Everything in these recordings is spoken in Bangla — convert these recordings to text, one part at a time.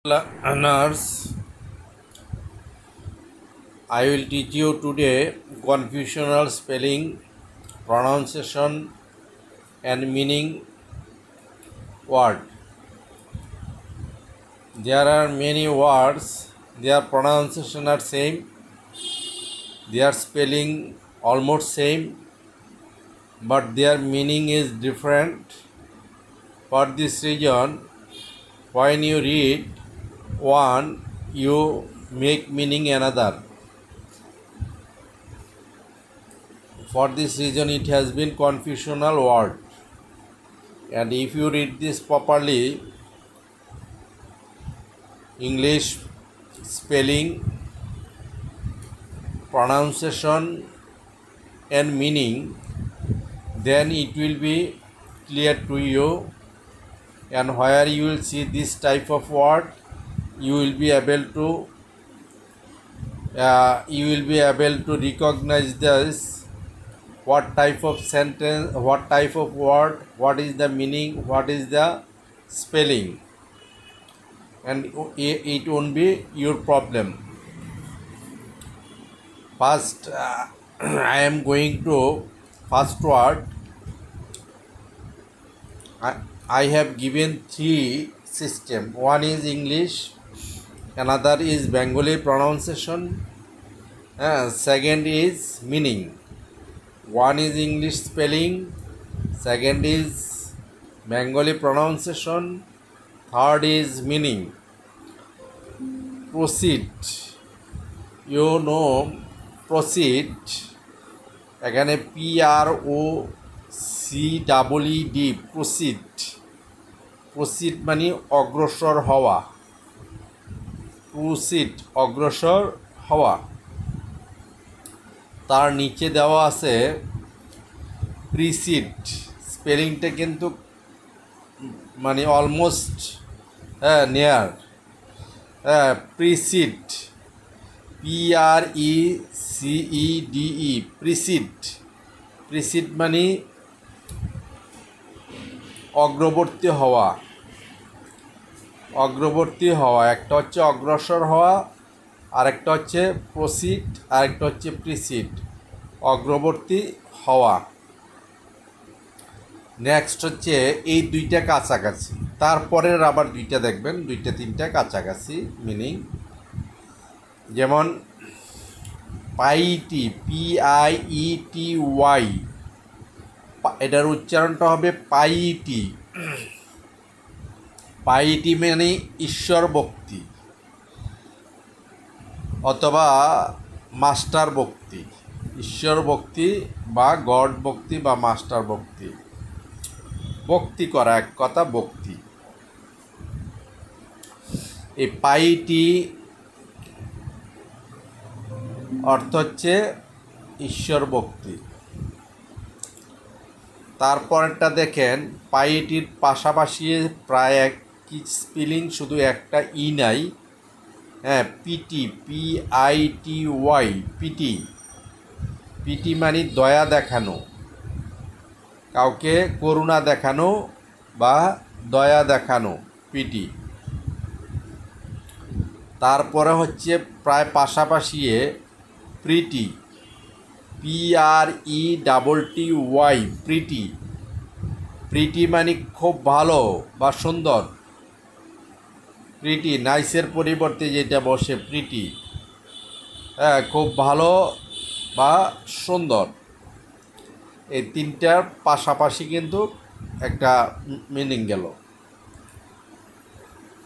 Learners, I will teach you today confusional spelling, pronunciation, and meaning word. There are many words, their pronunciation are same, their spelling almost same, but their meaning is different. For this reason, when you read one, you make meaning another. For this reason, it has been confusional word. And if you read this properly, English spelling, pronunciation and meaning, then it will be clear to you, and where you will see this type of word, you will be able to recognize this, what type of sentence, what type of word, what is the meaning, what is the spelling, and it won't be your problem. First, I am going to first word. I have given three system. One is English, another is Bengali pronunciation, second is meaning. One is English spelling, second is Bengali pronunciation, third is meaning. Proceed. You know, proceed. Again, PROCEED. Proceed. Proceed মানে অগ্রসর হওয়া। Proceed অগ্রসর হওয়া। তার নিচে দেওয়া আছে প্রিসিড। স্পেলিংটা কিন্তু মানে almost near. Precede, PRECEDE, precede. Precede মানে অগ্রবর্তী হওয়া। অগ্রবর্তী হওয়া, একটা হচ্ছে অগ্রসর হওয়া, আরেকটা হচ্ছে প্রসিড, আরেকটা হচ্ছে প্রিসিড, অগ্রবর্তী হওয়া। নেক্সট হচ্ছে এই দুইটা কাছাকাছি, তারপরের আবার দুইটা দেখবেন, দুইটা তিনটা কাছাকাছি মিনিং। যেমন পাইটি, PIETY, এটার উচ্চারণটা হবে পাইটি। পাইটি মানে ঈশ্বর ভক্তি অথবা মাস্টার ভক্তি। ঈশ্বর ভক্তি বা গড ভক্তি বা মাস্টার ভক্তি, ভক্তি করা, এক কথা ভক্তি। এই পাইটি অর্থ হচ্ছে ঈশ্বর ভক্তি। তারপরটা দেখেন, পাইটির পাশাপাশি প্রায় একই স্পেলিং, শুধু একটা ই নাই। PT, PITY, PT. পিটি মানে দয়া দেখানো, কাউকে করুণা দেখানো বা দয়া দেখানো, পিটি। তারপরে হচ্ছে প্রায় পাশাপাশি প্রিটি, PRETTY, প্রিটি। প্রিটি মানে খুব ভালো বা সুন্দর। প্রিটি, নাইসের পরিবর্তে যেটা বসে প্রিটি, খুব ভালো বা সুন্দর। এই তিনটার পাশাপাশি কিন্তু একটা মিনিং গেল।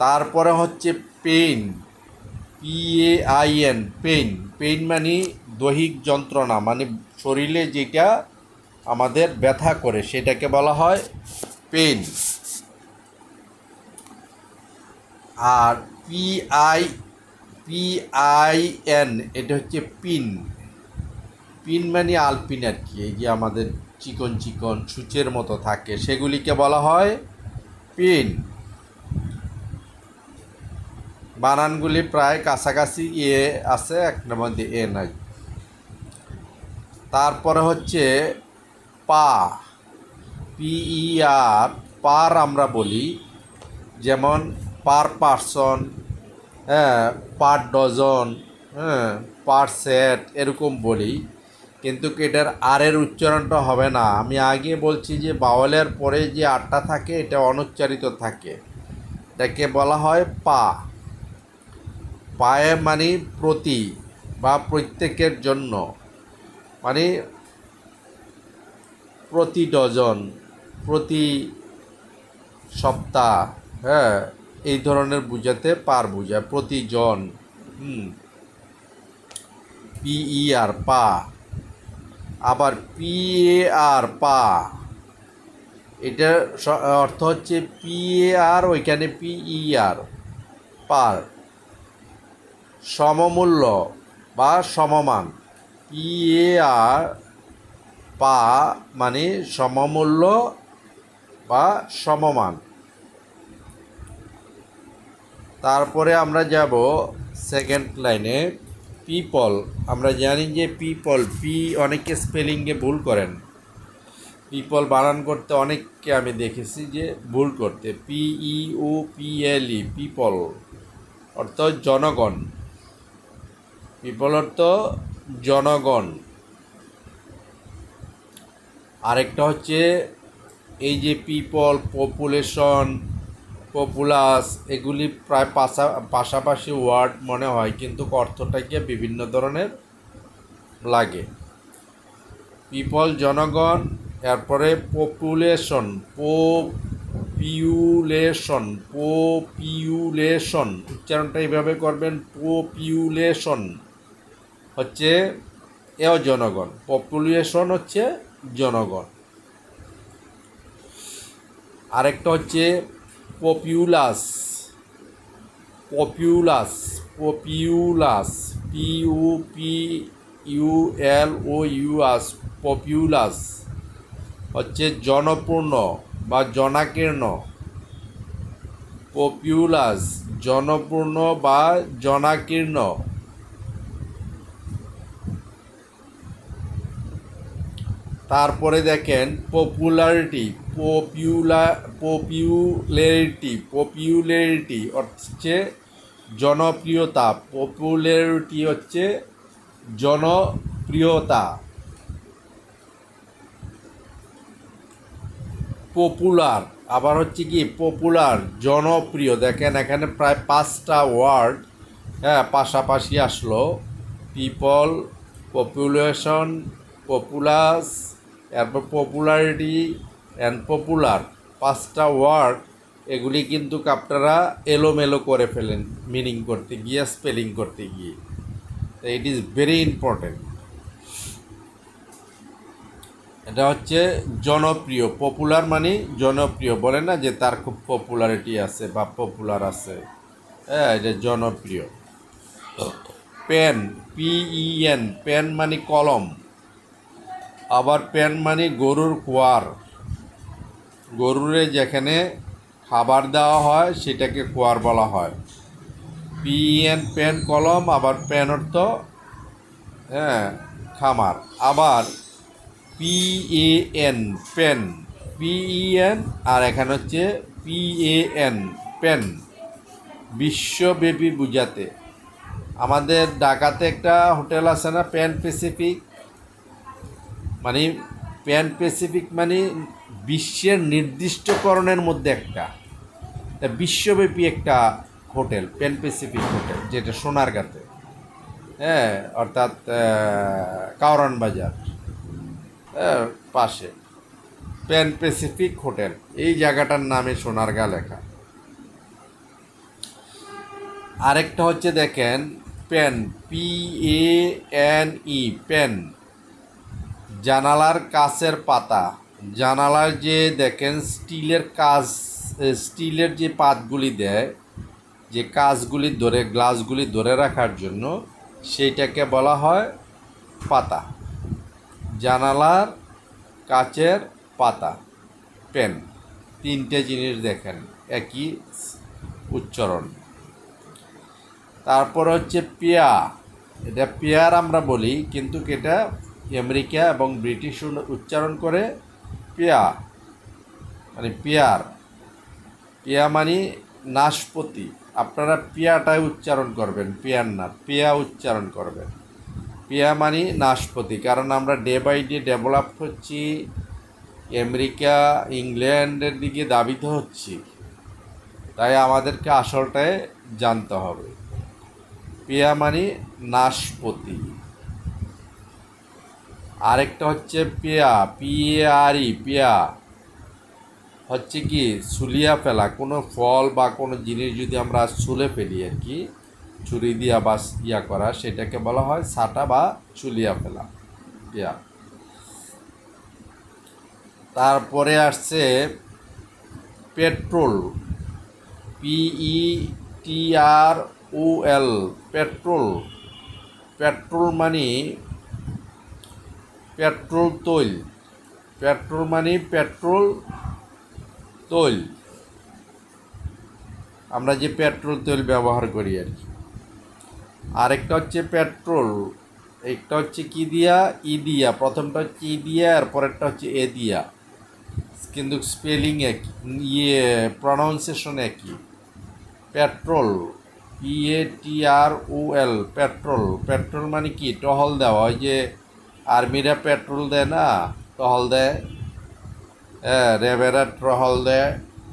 তারপরে হচ্ছে পেইন, PAIN, পেইন। পেইন মানে দৈহিক যন্ত্রণা, মানে শরীরে যেটা আমাদের ব্যথা করে সেটাকে বলা হয় পেইন। আর PIN, এটা হচ্ছে পিন। পিন মানে আলপিন আর কি, এই যে আমাদের চিকন চিকন সূচের মতো থাকে সেগুলিকে বলা হয় পিন। বানানগুলি প্রায় কাছাকাছি, আছে, একটার মধ্যে নাই। তারপরে হচ্ছে পা, PER, পার আমরা বলি, যেমন পার পারসন, হ্যাঁ, পার ডজন, হ্যাঁ, পার সেট এরকম বলি, কিন্তু এটার আরের উচ্চারণটা হবে না। আমি আগে বলছি যে বাওয়ালের পরে যে আরটা থাকে এটা অনুচ্চারিত থাকে, এটাকে বলা হয় পা। পায়ে মানে প্রতি বা প্রত্যেকের জন্য, মানে প্রতি ডজন, প্রতি সপ্তাহ, হ্যাঁ, এই ধরনের বুঝাতে পার বুঝায়, প্রতিজন। পিইআর পা। আবার পিএআর পা, এটার অর্থ হচ্ছে পিএআর ওইখানে পিইআর পার, সমমূল্য বা সমমান। পিএআর পা মানে সমমূল্য বা সমমান। তারপরে আমরা যাব সেকেন্ড লাইনে, পিপল। আমরা জানি যে পিপল, পি অনেকে স্পেলিংয়ে ভুল করেন। পিপল বানান করতে অনেককে আমি দেখেছি যে ভুল করতে, PEOPLE, পিপল অর্থ জনগণ। পিপল অর্থ জনগণ। আরেকটা হচ্ছে এই যে পিপল, পপুলেশন, পপুলাস, এগুলি প্রায় পাশাপাশি ওয়ার্ড মনে হয়, কিন্তু অর্থটাকে বিভিন্ন ধরনের লাগে। পিপল জনগণ, এরপরে পপুলেশন, পপিউলেশন, উচ্চারণটা এইভাবে করবেন, পপিউলেশন হচ্ছে এও জনগণ, পপুলেশন হচ্ছে জনগণ। আরেকটা হচ্ছে পপিউলাস, পপিউলাস, পপিউলাস, PUPULOUS, পপিউলাস হচ্ছে জনপূর্ণ বা জনাকীর্ণ। পপিউলাস জনপূর্ণ বা জনাকীর্ণ। তারপরে দেখেন পপুলারিটি, পপুলারিটি হচ্ছে জনপ্রিয়তা। পপুলারিটি হচ্ছে জনপ্রিয়তা। পপুলার আবার হচ্ছে কি পপুলার, জনপ্রিয়। দেখেন এখানে প্রায় 5টা ওয়ার্ড, হ্যাঁ, পাশাপাশি আসলো। পিপল, পপুলেশন, পপুলাস, এরপর পপুলারিটি অ্যান্ড পপুলার, 5টা ওয়ার্ড। এগুলি কিন্তু আপনারা এলোমেলো করে ফেলেন মিনিং করতে গিয়ে, স্পেলিং করতে গিয়ে। It is very important. এটা হচ্ছে জনপ্রিয়। পপুলার মানে জনপ্রিয়, বলে না যে তার খুব পপুলারিটি আছে বা পপুলার আছে, হ্যাঁ, এটা জনপ্রিয়। পেন, PEN, পেন মানে কলম। আবার পেন মানে গরুর খোয়ার, গরুরে যেখানে খাবার দেওয়া হয় সেটাকে খোয়ার বলা হয়। PEN পেন কলম, আবার পেন অর্থ, হ্যাঁ, খামার। আবার PAN পেন, PEN, আর এখানে হচ্ছে PAN পেন, বিশ্বব্যাপী বুঝাতে। আমাদের ঢাকাতে একটা হোটেল আছে না, প্যান প্যাসিফিক, মানে প্যান প্যাসিফিক মানে বিশ্বের নির্দিষ্টকরণের মধ্যে একটা, বিশ্বব্যাপী একটা হোটেল, প্যান প্যাসিফিক হোটেল, যেটা সোনারগাঁতে, হ্যাঁ, অর্থাৎ কাওরান বাজার, হ্যাঁ, পাশে প্যান প্যাসিফিক হোটেল, এই জায়গাটার নামে সোনারগাঁ লেখা। আরেকটা হচ্ছে দেখেন পেন, PANE পেন, জানালার কাচের পাতা। জানালার যে দেখেন স্টিলের কাজ, স্টিলের যে পাতগুলি দেয়, যে কাচগুলি ধরে, গ্লাসগুলি ধরে রাখার জন্য, সেইটাকে বলা হয় পাতা। জানালার কাচের পাতা, পেন, 3টে জিনিস দেখেন একই উচ্চারণ। তারপর হচ্ছে পেয়া, এটা পেয়ার আমরা বলি, কিন্তু এটা আমেরিকা এবং ব্রিটিশ উচ্চারণ করে পেয়া, মানে পেয়ার। পেয়া মানে নাশপাতি, আপনারা পিয়াটাই উচ্চারণ করবেন, পিয়ার না, পিয়া উচ্চারণ করবেন। পিয়া মানে নাশপাতি, কারণ আমরা ডে বাই ডে ডেভেলপ হচ্ছি, আমেরিকা ইংল্যান্ডের দিকে ধাবিত হচ্ছি, তাই আমাদেরকে আসলটাই জানতে হবে। পিয়া মানে নাশপাতি। আরেকটা হচ্ছে পেয়া, পিএআরই, পেয়া হচ্ছে কি ছুলিয়া ফেলা, কোনো ফল বা কোনো জিনিস যদি আমরা ছুলে ফেলি আর কি, ছুরি দিয়া বা ইয়া করা, সেটাকে বলা হয় ছাটা বা ছুলিয়া ফেলা, পেয়া। তারপরে আসছে পেট্রোল, PETROL, পেট্রোল। পেট্রোল মানে পেট্রোল তৈল, পেট্রোল মানে পেট্রোল তৈল, আমরা যে পেট্রোল তৈল ব্যবহার করি আর কি। আরেকটা হচ্ছে পেট্রোল, একটা হচ্ছে কি দিয়া, ই দিয়া, প্রথমটা হচ্ছে ই দিয়া আর পরেরটা হচ্ছে এ দিয়া, কিন্তু স্পেলিং একই, প্রনাউন্সিয়েশন একই। Petrol, PATROL, petrol. পেট্রোল মানে কি টহল দেওয়া, ওই যে আর্মিরা পেট্রোল দেয় না, টহল দেয়, হ্যাঁ, র্যাবেরা টহল দেয়,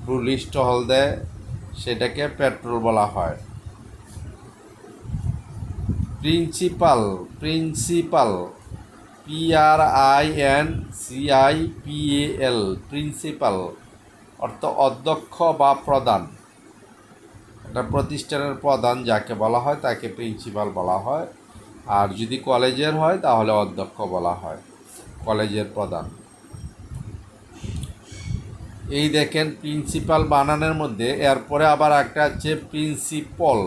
পুলিশ টহল দেয়, সেটাকে পেট্রোল বলা হয়। প্রিন্সিপাল, প্রিন্সিপাল, PRINCIPAL, প্রিন্সিপাল অর্থ অধ্যক্ষ বা প্রধান। একটা প্রতিষ্ঠানের প্রধান যাকে বলা হয় তাকে প্রিন্সিপাল বলা হয়, আর যদি কলেজের হয় তাহলে অধ্যক্ষ বলা হয়, কলেজের প্রধান। এই দেখেন প্রিন্সিপাল বানানের মধ্যে, এরপরে আবার একটা হচ্ছে প্রিন্সিপল,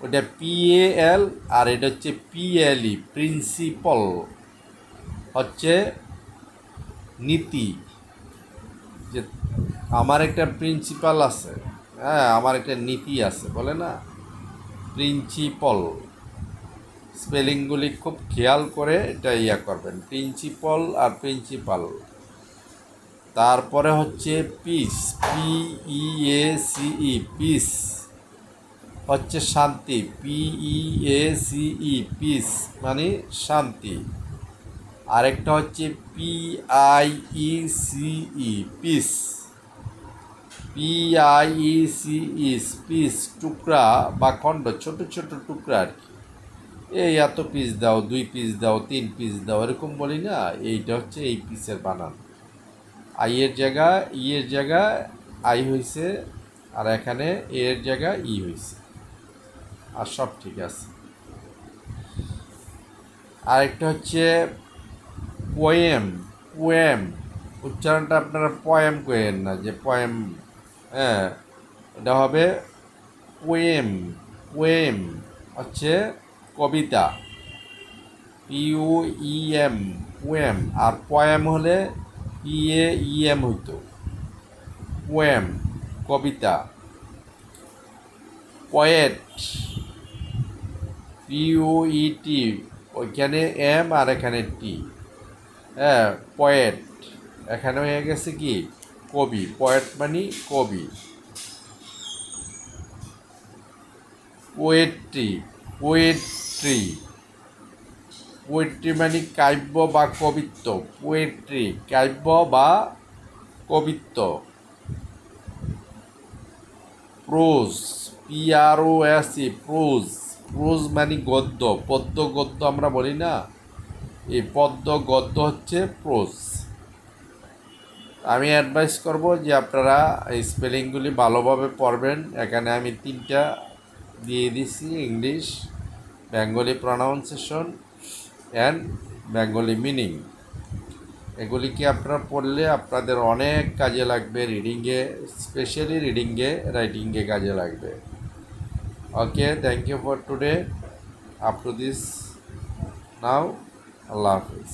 ওইটা PAL আর এটা হচ্ছে PLE। প্রিন্সিপল হচ্ছে নীতি, যে আমার একটা প্রিন্সিপাল আছে, হ্যাঁ, আমার একটা নীতি আছে, বলে না, প্রিন্সিপল। স্পেলিংগুলি খুব খেয়াল করে এটা ইয়া করবেন, প্রিন্সিপল আর প্রিন্সিপাল। তারপরে হচ্ছে পিস, PEACE, পিস হচ্ছে শান্তি, PEACE, পিস মানে শান্তি। আরেকটা হচ্ছে PIECE, পিস, PIECE, পিস টুকরা বা খণ্ড, ছোট ছোট টুকরা আর কি। এই এত পিস দাও, 2 পিস দাও, 3 পিস দাও, এরকম বলি না, এইটা হচ্ছে এই পিসের বানান। আইয়ের জায়গায় ইয়ের জায়গায় আই হয়েছে, আর এখানে এর জায়গায় ই হয়েছে, আর সব ঠিক আছে। আরেকটা হচ্ছে পোয়েম, পোয়েম উচ্চারণটা আপনারা পয়েম করেন না, যে পয়েম, হ্যাঁ, এটা হবে পোয়েম। পোয়েম হচ্ছে কবিতা, POEM, পোয়েম। আর পয়েম হলে PAEM হইতো, পোয়েম কবিতা। পয়েট, POET, ওইখানে এম আর এখানে টি, হ্যাঁ, পয়েট। এখানে হয়ে গেছে কি কবি, পয়েট মানে কবি। পোয়েট্রি, পোয়েট্রি, পোয়েট্রি মানে কাব্য বা কবিত্ব, পোয়েট্রি কাব্য বা কবিত্ব। প্রোজ, PROSE, প্রোজ, প্রোজ মানে গদ্য, পদ্য গদ্য আমরা বলি না, এই পদ্য গদ্য হচ্ছে প্রোজ। আমি অ্যাডভাইস করব যে আপনারা এই স্পেলিংগুলি ভালোভাবে পড়বেন। এখানে আমি 3টা দিয়ে দিছি, English, Bengali pronunciation and Bengali meaning. এগুলিকে আপনারা পড়লে আপনাদের অনেক কাজে লাগবে, রিডিংয়ে, স্পেশালি রিডিংয়ে, রাইটিংয়ে কাজে লাগবে। Okay, thank you for today, up to this now, আল্লাহ হাফিজ।